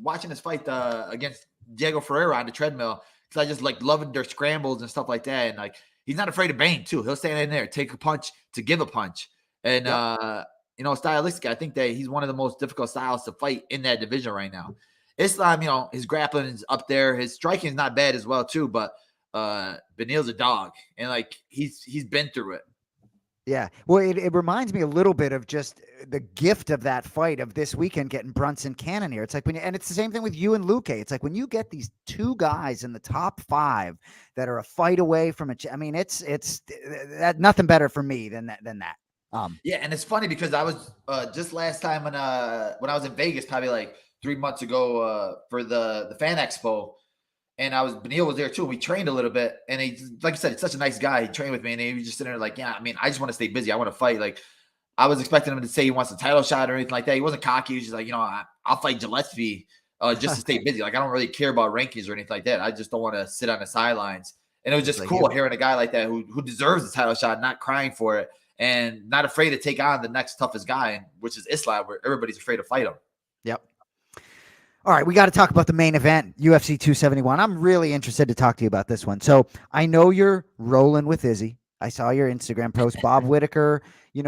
[SPEAKER 4] watching this fight against Diego Ferreira on the treadmill because I just like loving their scrambles and stuff like that. And like, he's not afraid of bang too. He'll stand in there, take a punch to give a punch. And stylistically, I think that he's one of the most difficult styles to fight in that division right now. Islam, his grappling is up there. His striking is not bad as well too, but Beneil's a dog, and like he's been through it.
[SPEAKER 3] Yeah. Well, it reminds me a little bit of just the gift of that fight of this weekend getting Brunson Cannonier. It's like and it's the same thing with you and Luque. It's like when you get these two guys in the top 5 that are a fight away from it. I mean, it's that nothing better for me than that.
[SPEAKER 4] Yeah, and it's funny because I was just last time when I was in Vegas, probably like 3 months ago for the Fan Expo. And Beneil was there too. We trained a little bit, and he, like I said, it's such a nice guy. He trained with me, and he was just sitting there like, yeah, I mean, I just want to stay busy. I want to fight. Like, I was expecting him to say he wants a title shot or anything like that. He wasn't cocky. He was just like, I'll fight Gillespie just to stay busy. Like, I don't really care about rankings or anything like that. I just don't want to sit on the sidelines. And it was just cool hearing a guy like that who deserves a title shot, not crying for it, and not afraid to take on the next toughest guy, which is Islam, where everybody's afraid to fight him.
[SPEAKER 3] Yep. All right, we got to talk about the main event, UFC 271. I'm really interested to talk to you about this one. So I know you're rolling with Izzy. I saw your Instagram post. Bob Whittaker,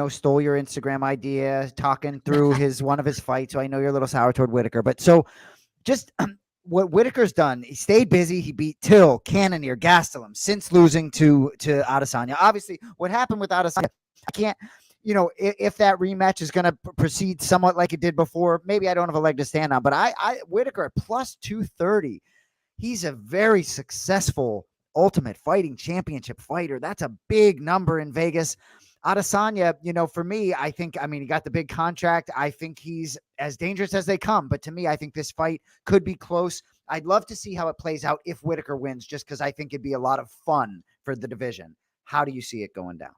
[SPEAKER 3] stole your Instagram idea, talking through one of his fights. So I know you're a little sour toward Whittaker. But so just what Whittaker's done, he stayed busy. He beat Till, Cannonier, Gastelum since losing to Adesanya. Obviously, what happened with Adesanya, I can't. If that rematch is going to proceed somewhat like it did before, maybe I don't have a leg to stand on, but Whittaker at plus 230, he's a very successful Ultimate Fighting Championship fighter. That's a big number in Vegas. Adesanya, for me, he got the big contract. I think he's as dangerous as they come, but to me, I think this fight could be close. I'd love to see how it plays out if Whittaker wins, just because I think it'd be a lot of fun for the division. How do you see it going down?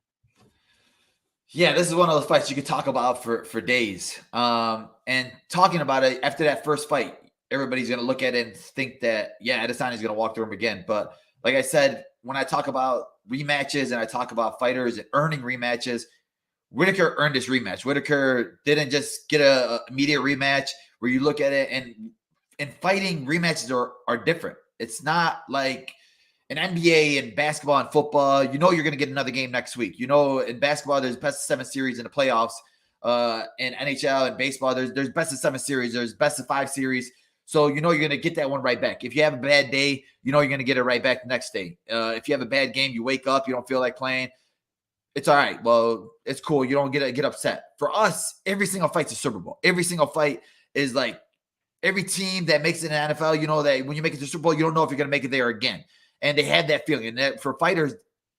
[SPEAKER 4] Yeah, this is one of those fights you could talk about for days. And talking about it after that first fight, everybody's going to look at it and think that, yeah, Adesanya is going to walk through him again. But like I said, when I talk about rematches and I talk about fighters and earning rematches, Whittaker earned his rematch. Whittaker didn't just get a immediate rematch where you look at it, and fighting rematches are different. It's not like in NBA and basketball and football, you're going to get another game next week. In basketball, there's best of 7 series in the playoffs. In NHL and baseball, there's best of 7 series. There's best of 5 series. So you're going to get that one right back. If you have a bad day, you're going to get it right back the next day. If you have a bad game, you wake up, you don't feel like playing. It's all right. Well, it's cool. You don't get upset. For us, every single fight's a Super Bowl. Every single fight is like every team that makes it in the NFL, that when you make it to Super Bowl, you don't know if you're going to make it there again. And they had that feeling. And that for fighters,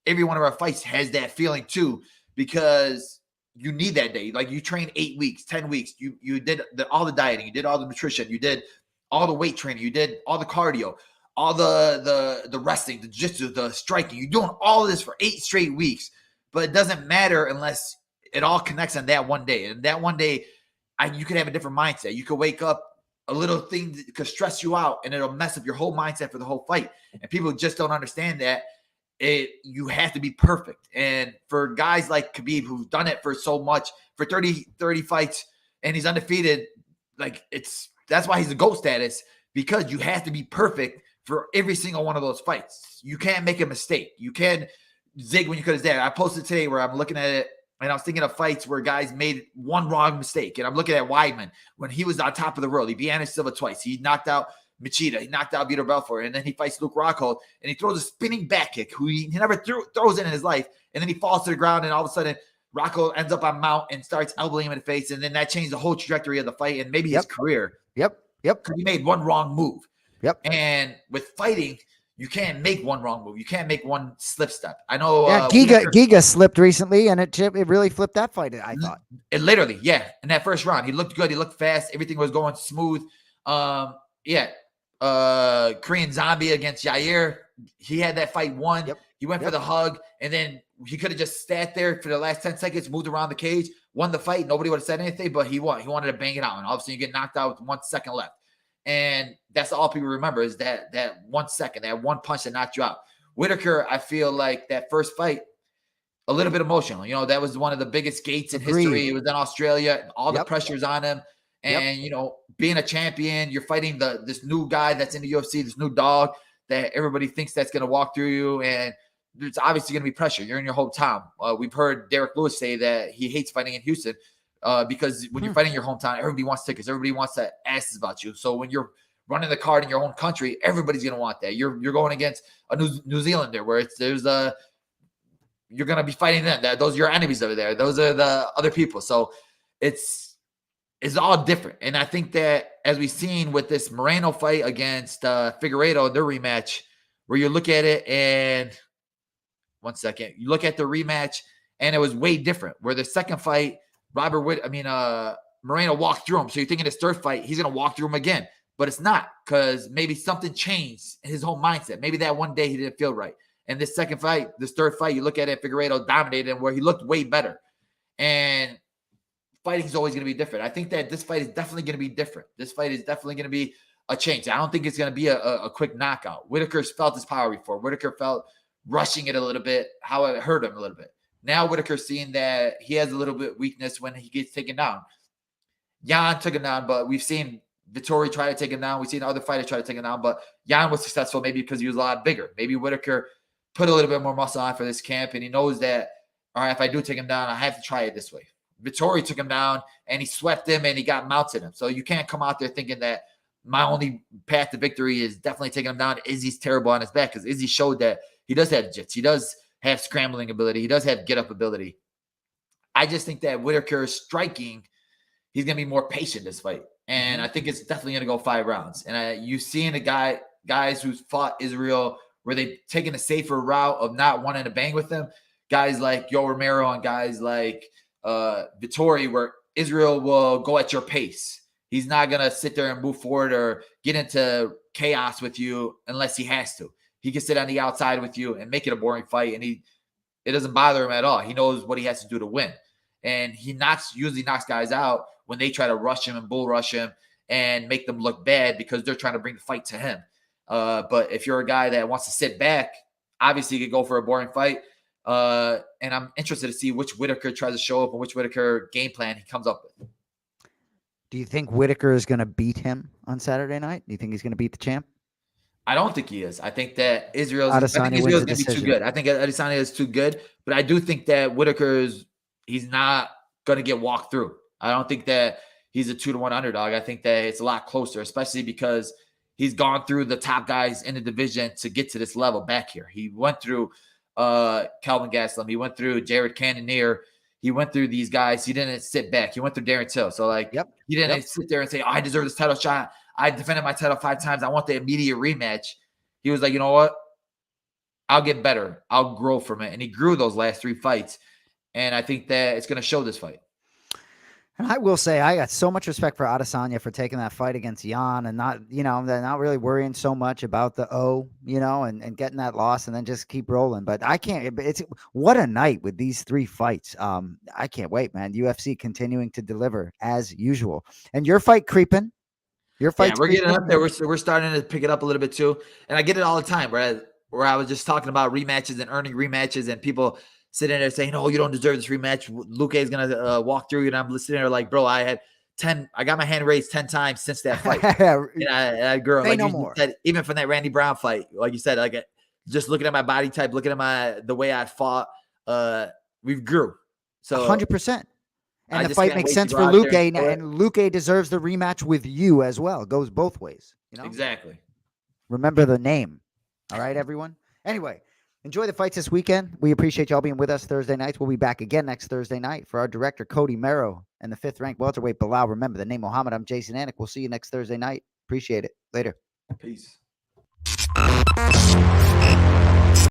[SPEAKER 4] every one of our fights has that feeling too, because you need that day. Like you train 8 weeks, 10 weeks. You did all the dieting. You did all the nutrition. You did all the weight training. You did all the cardio, all the wrestling, the jiu-jitsu, the striking. You're doing all of this for 8 straight weeks. But it doesn't matter unless it all connects on that one day. And that one day, you could have a different mindset. You could wake up, a little thing that could stress you out, and it'll mess up your whole mindset for the whole fight. And people just don't understand that you have to be perfect. And for guys like Khabib, who've done it for so much, for 30 fights, and he's undefeated, that's why he's a GOAT status, because you have to be perfect for every single one of those fights. You can't make a mistake. You can't zig when you could have zag. I posted today where I'm looking at it, and I was thinking of fights where guys made one wrong mistake. And I'm looking at Weidman when he was on top of the world. He beat Anderson Silva twice. He knocked out Machida. He knocked out Vitor Belfort. And then he fights Luke Rockhold, and he throws a spinning back kick, who he never throws in his life. And then he falls to the ground, and all of a sudden, Rockhold ends up on mount and starts elbowing him in the face. And then that changed the whole trajectory of the fight and maybe his career.
[SPEAKER 3] Yep.
[SPEAKER 4] Because he made one wrong move.
[SPEAKER 3] Yep.
[SPEAKER 4] And with fighting, you can't make one wrong move. You can't make one slip step. I know.
[SPEAKER 3] Yeah, Giga slipped recently, and it really flipped that fight, I thought.
[SPEAKER 4] It literally, yeah. In that first round, he looked good. He looked fast. Everything was going smooth. Korean Zombie against Yair. He had that fight won.
[SPEAKER 3] Yep.
[SPEAKER 4] He went for the hug, and then he could have just sat there for the last 10 seconds, moved around the cage, won the fight. Nobody would have said anything, but he won. He wanted to bang it out, and all of a sudden you get knocked out with 1 second left. And that's all people remember is that 1 second, that one punch that knocked you out. Whittaker, I feel like that first fight, a little bit emotional. That was one of the biggest gates in history. It was in Australia. All the pressure's on him. And, being a champion, you're fighting this new guy that's in the UFC, this new dog that everybody thinks that's going to walk through you. And there's obviously going to be pressure. You're in your hometown. We've heard Derek Lewis say that he hates fighting in Houston. Because when you're fighting your hometown, everybody wants tickets. Everybody wants to ask about you. So when you're running the card in your own country, everybody's going to want that. You're going against a New Zealander where you're going to be fighting them. Those are your enemies over there. Those are the other people. So it's all different. And I think that as we've seen with this Moreno fight against Figueiredo, their rematch, where you look at it and 1 second, you look at the rematch and it was way different. Where the second fight, Moreno walked through him. So you're thinking his third fight, he's going to walk through him again. But it's not, because maybe something changed in his whole mindset. Maybe that one day he didn't feel right. And this second fight, this third fight, you look at it, Figueiredo dominated him where he looked way better. And fighting is always going to be different. I think that this fight is definitely going to be different. This fight is definitely going to be a change. I don't think it's going to be a quick knockout. Whittaker's felt his power before. Whittaker felt rushing it a little bit, how it hurt him a little bit. Now Whittaker's seeing that he has a little bit of weakness when he gets taken down. Jan took him down, but we've seen Vettori try to take him down. We've seen other fighters try to take him down, but Jan was successful maybe because he was a lot bigger. Maybe Whittaker put a little bit more muscle on for this camp, and he knows that, all right, if I do take him down, I have to try it this way. Vettori took him down, and he swept him, and he got mounts in him. So you can't come out there thinking that my only path to victory is definitely taking him down. Izzy's terrible on his back, because Izzy showed that he does have jits. He does have scrambling ability. He does have get-up ability. I just think that Whittaker's striking, he's going to be more patient this fight. And I think it's definitely going to go 5 rounds. And you've seen guys who's fought Israel where they've taken a safer route of not wanting to bang with them. Guys like Yo Romero and guys like Vettori, where Israel will go at your pace. He's not going to sit there and move forward or get into chaos with you unless he has to. he can sit on the outside with you and make it a boring fight, and it doesn't bother him at all. He knows what he has to do to win, and he usually knocks guys out when they try to rush him and bull rush him and make them look bad because they're trying to bring the fight to him. But if you're a guy that wants to sit back, obviously you could go for a boring fight. And I'm interested to see which Whittaker tries to show up and which Whittaker game plan he comes up with.
[SPEAKER 3] Do you think Whittaker is going to beat him on Saturday night? Do you think he's going to beat the champ?
[SPEAKER 4] I don't think he is. I think that Israel's
[SPEAKER 3] Adesanya
[SPEAKER 4] going to
[SPEAKER 3] wins the
[SPEAKER 4] be too good. I think Adesanya is too good, but I do think that he's not going to get walked through. I don't think that he's a 2-1 underdog. I think that it's a lot closer, especially because he's gone through the top guys in the division to get to this level back here. He went through Calvin Gastelum. He went through Jared Cannonier. He went through these guys. He didn't sit back. He went through Darren Till. So, he didn't sit there and say, I deserve this title shot. I defended my title 5 times. I want the immediate rematch. He was like, you know what? I'll get better. I'll grow from it. And he grew those last 3 fights. And I think that it's going to show this fight.
[SPEAKER 3] And I will say, I got so much respect for Adesanya for taking that fight against Jan and not really worrying so much about the and getting that loss and then just keep rolling. But I can't, what a night with these 3 fights. I can't wait, man. UFC continuing to deliver as usual. And your fight creeping. Your fight.
[SPEAKER 4] We're getting up there. We're starting to pick it up a little bit too. And I get it all the time, where I was just talking about rematches and earning rematches and people sitting there saying, "Oh, you don't deserve this rematch. Luque is gonna walk through you." And I'm sitting there like, "Bro, I got my hand raised 10 times since that fight." And girl, like you said, even from that Randy Brown fight, like you said, like just looking at my body type, looking at the way I fought, we've grew. So
[SPEAKER 3] 100%. And the fight makes sense for Luque, and Luque deserves the rematch with you as well. It goes both ways.
[SPEAKER 4] Exactly.
[SPEAKER 3] Remember the name. All right, everyone. Anyway. Enjoy the fights this weekend. We appreciate y'all being with us Thursday nights. We'll be back again next Thursday night for our director, Cody Merrow, and the 5th-ranked welterweight, Bilal. Remember the name Muhammad. I'm Jason Anik. We'll see you next Thursday night. Appreciate it. Later.
[SPEAKER 4] Peace.